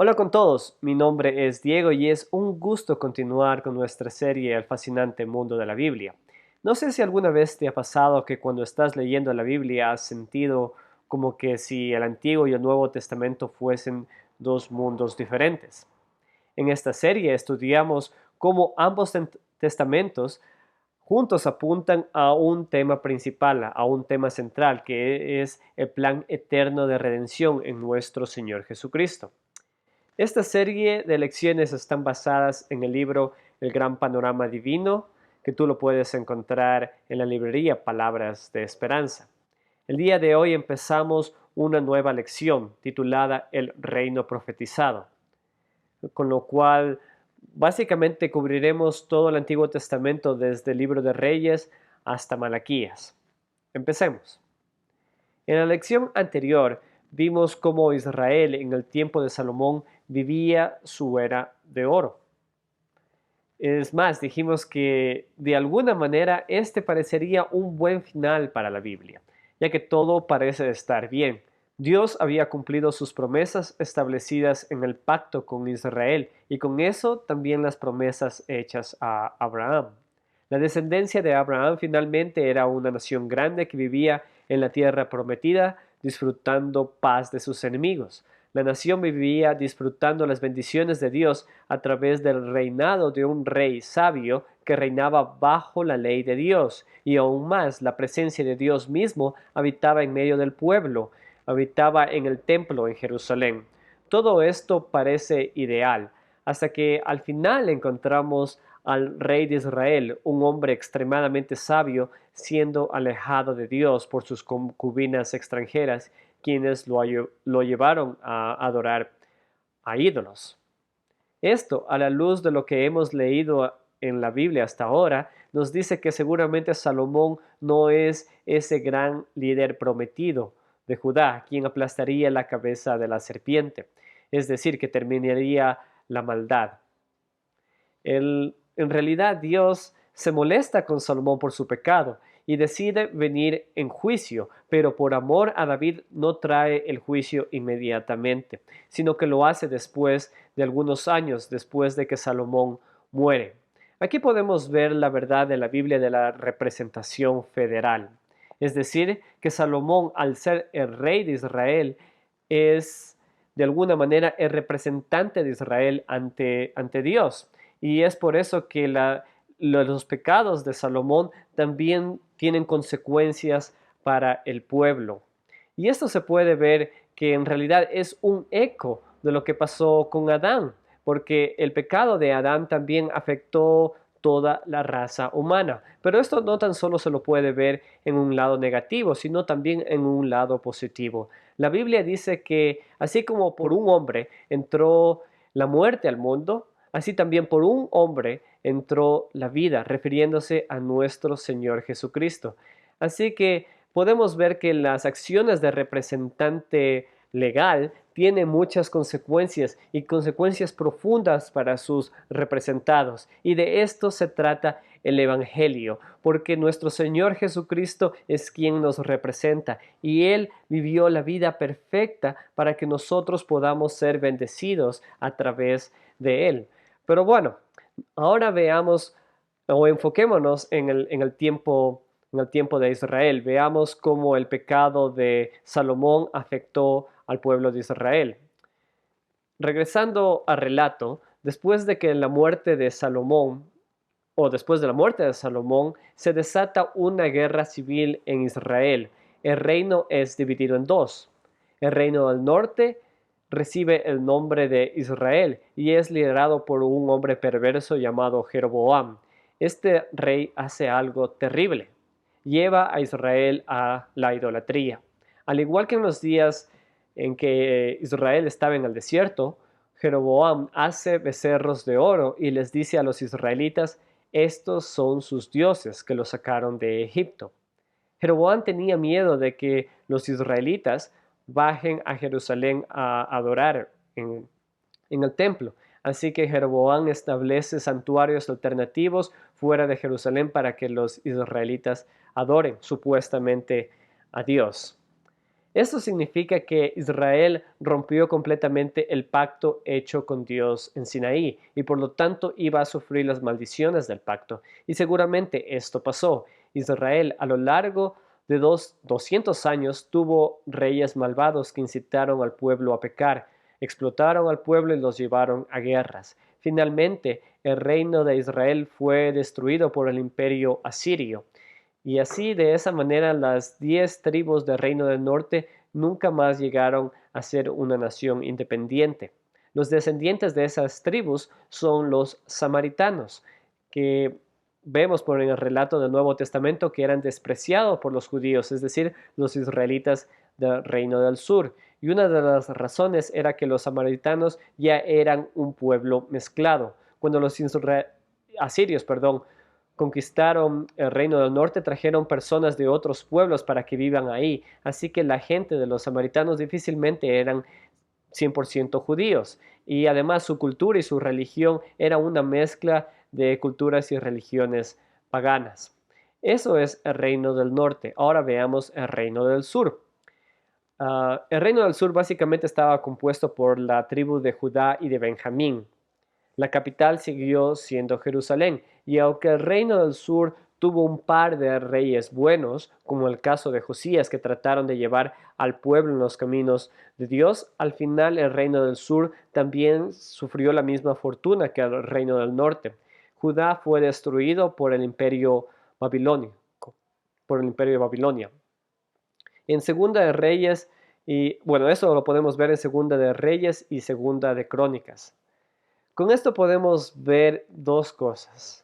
Hola con todos, mi nombre es Diego y es un gusto continuar con nuestra serie El fascinante mundo de la Biblia. No sé si alguna vez te ha pasado que cuando estás leyendo la Biblia has sentido como que si el Antiguo y el Nuevo Testamento fuesen dos mundos diferentes. En esta serie estudiamos cómo ambos testamentos juntos apuntan a un tema principal, a un tema central, que es el plan eterno de redención en nuestro Señor Jesucristo. Esta serie de lecciones están basadas en el libro El Gran Panorama Divino, que tú lo puedes encontrar en la librería Palabras de Esperanza. El día de hoy empezamos una nueva lección titulada El Reino Profetizado, con lo cual básicamente cubriremos todo el Antiguo Testamento desde el libro de Reyes hasta Malaquías. Empecemos. En la lección anterior vimos cómo Israel en el tiempo de Salomón vivía su era de oro. Es más, dijimos que de alguna manera este parecería un buen final para la Biblia, ya que todo parece estar bien. Dios había cumplido sus promesas establecidas en el pacto con Israel y con eso también las promesas hechas a Abraham. La descendencia de Abraham finalmente era una nación grande que vivía en la tierra prometida, disfrutando paz de sus enemigos. La nación vivía disfrutando las bendiciones de Dios a través del reinado de un rey sabio que reinaba bajo la ley de Dios, y aún más la presencia de Dios mismo habitaba en medio del pueblo, habitaba en el templo en Jerusalén. Todo esto parece ideal, hasta que al final encontramos al rey de Israel, un hombre extremadamente sabio, siendo alejado de Dios por sus concubinas extranjeras, quienes lo llevaron a adorar a ídolos. Esto, a la luz de lo que hemos leído en la Biblia hasta ahora, nos dice que seguramente Salomón no es ese gran líder prometido de Judá, quien aplastaría la cabeza de la serpiente, es decir, que terminaría la maldad. En realidad Dios se molesta con Salomón por su pecado y decide venir en juicio, pero por amor a David no trae el juicio inmediatamente, sino que lo hace después de algunos años, después de que Salomón muere. Aquí podemos ver la verdad de la Biblia de la representación federal, es decir, que Salomón, al ser el rey de Israel, es de alguna manera el representante de Israel ante Dios. Y es por eso que los pecados de Salomón también tienen consecuencias para el pueblo. Y esto se puede ver que en realidad es un eco de lo que pasó con Adán, porque el pecado de Adán también afectó toda la raza humana. Pero esto no tan solo se lo puede ver en un lado negativo, sino también en un lado positivo. La Biblia dice que así como por un hombre entró la muerte al mundo, así también por un hombre entró la vida, refiriéndose a nuestro Señor Jesucristo. Así que podemos ver que las acciones de representante legal tienen muchas consecuencias y consecuencias profundas para sus representados. Y de esto se trata el Evangelio, porque nuestro Señor Jesucristo es quien nos representa y Él vivió la vida perfecta para que nosotros podamos ser bendecidos a través de Él. Pero bueno, ahora veamos o enfoquémonos en el tiempo de Israel. Veamos cómo el pecado de Salomón afectó al pueblo de Israel. Regresando al relato, después de que la muerte de Salomón, o después de la muerte de Salomón, se desata una guerra civil en Israel. El reino es dividido en dos. El reino del norte recibe el nombre de Israel y es liderado por un hombre perverso llamado Jeroboam. Este rey hace algo terrible. Lleva a Israel a la idolatría. Al igual que en los días en que Israel estaba en el desierto, Jeroboam hace becerros de oro y les dice a los israelitas: estos son sus dioses que los sacaron de Egipto. Jeroboam tenía miedo de que los israelitas bajen a Jerusalén a adorar en el templo. Así que Jeroboam establece santuarios alternativos fuera de Jerusalén para que los israelitas adoren supuestamente a Dios. Esto significa que Israel rompió completamente el pacto hecho con Dios en Sinaí y por lo tanto iba a sufrir las maldiciones del pacto. Y seguramente esto pasó. Israel a lo largo de 200 años tuvo reyes malvados que incitaron al pueblo a pecar, explotaron al pueblo y los llevaron a guerras. Finalmente, el reino de Israel fue destruido por el imperio asirio. Y así, de esa manera, las 10 tribus del Reino del Norte nunca más llegaron a ser una nación independiente. Los descendientes de esas tribus son los samaritanos, que vemos por el relato del Nuevo Testamento que eran despreciados por los judíos, es decir, los israelitas del Reino del Sur. Y una de las razones era que los samaritanos ya eran un pueblo mezclado. Cuando los asirios, conquistaron el Reino del Norte, trajeron personas de otros pueblos para que vivan ahí. Así que la gente de los samaritanos difícilmente eran 100% judíos. Y además su cultura y su religión era una mezcla de culturas y religiones paganas. Eso es el Reino del Norte. Ahora veamos el Reino del Sur. El Reino del Sur básicamente estaba compuesto por la tribu de Judá y de Benjamín. La capital siguió siendo Jerusalén, y aunque el reino del sur tuvo un par de reyes buenos, como el caso de Josías, que trataron de llevar al pueblo en los caminos de Dios, al final el reino del sur también sufrió la misma fortuna que el reino del norte. Judá fue destruido por el imperio babilónico, por el imperio de Babilonia. En Segunda de Reyes, y bueno, eso lo podemos ver en Segunda de Reyes y Segunda de Crónicas. Con esto podemos ver dos cosas: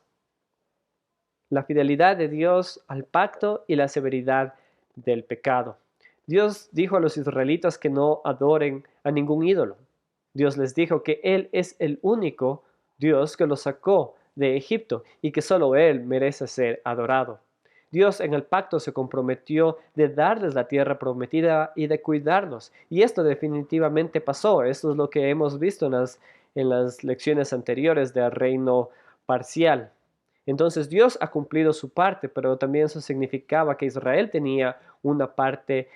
la fidelidad de Dios al pacto y la severidad del pecado. Dios dijo a los israelitas que no adoren a ningún ídolo. Dios les dijo que Él es el único Dios que los sacó de Egipto y que solo Él merece ser adorado. Dios en el pacto se comprometió de darles la tierra prometida y de cuidarlos. Y esto definitivamente pasó. Esto es lo que hemos visto en las lecciones anteriores del reino parcial. Entonces Dios ha cumplido su parte, pero también eso significaba que Israel tenía una parte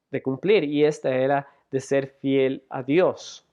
de cumplir, y esta era de ser fiel a Dios.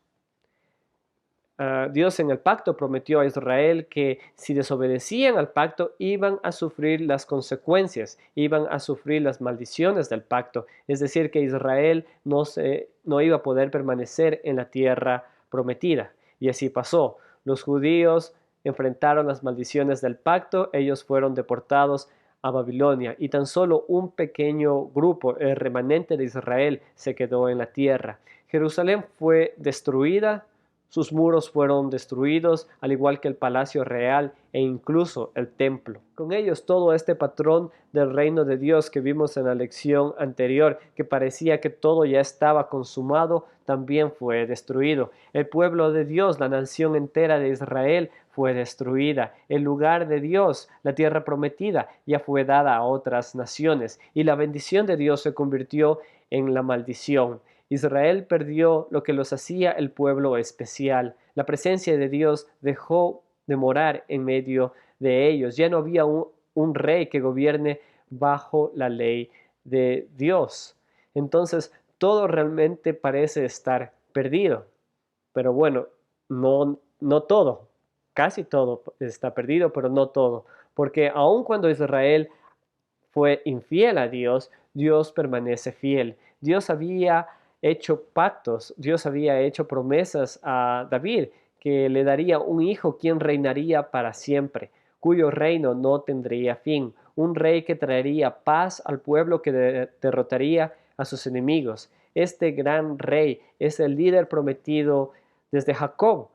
Dios en el pacto prometió a Israel que si desobedecían al pacto iban a sufrir las consecuencias, iban a sufrir las maldiciones del pacto, es decir, que Israel no iba a poder permanecer en la tierra prometida. Y así pasó. Los judíos enfrentaron las maldiciones del pacto, ellos fueron deportados a Babilonia, y tan solo un pequeño grupo, el remanente de Israel, se quedó en la tierra. Jerusalén fue destruida, sus muros fueron destruidos, al igual que el palacio real e incluso el templo. Con ellos todo este patrón del reino de Dios que vimos en la lección anterior, que parecía que todo ya estaba consumado, también fue destruido. El pueblo de Dios, la nación entera de Israel, fue destruida. El lugar de Dios, la tierra prometida, ya fue dada a otras naciones, y la bendición de Dios se convirtió en la maldición. Israel perdió lo que los hacía el pueblo especial. La presencia de Dios dejó de morar en medio de ellos. Ya no había un rey que gobierne bajo la ley de Dios. Entonces, todo realmente parece estar perdido. Pero bueno, no todo. Casi todo está perdido, pero no todo. Porque aun cuando Israel fue infiel a Dios, Dios permanece fiel. Dios había hecho pactos, Dios había hecho promesas a David, que le daría un hijo quien reinaría para siempre, cuyo reino no tendría fin, un rey que traería paz al pueblo, que derrotaría a sus enemigos. Este gran rey es el líder prometido desde Jacob,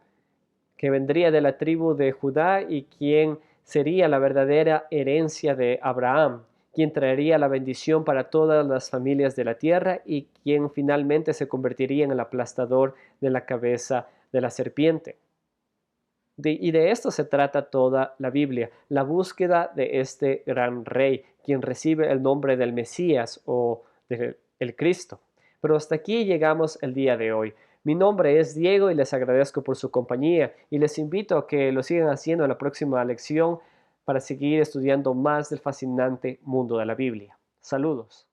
que vendría de la tribu de Judá y quien sería la verdadera herencia de Abraham, quien traería la bendición para todas las familias de la tierra y quien finalmente se convertiría en el aplastador de la cabeza de la serpiente. Y de esto se trata toda la Biblia, la búsqueda de este gran rey, quien recibe el nombre del Mesías o del Cristo. Pero hasta aquí llegamos el día de hoy. Mi nombre es Diego y les agradezco por su compañía, y les invito a que lo sigan haciendo en la próxima lección para seguir estudiando más del fascinante mundo de la Biblia. Saludos.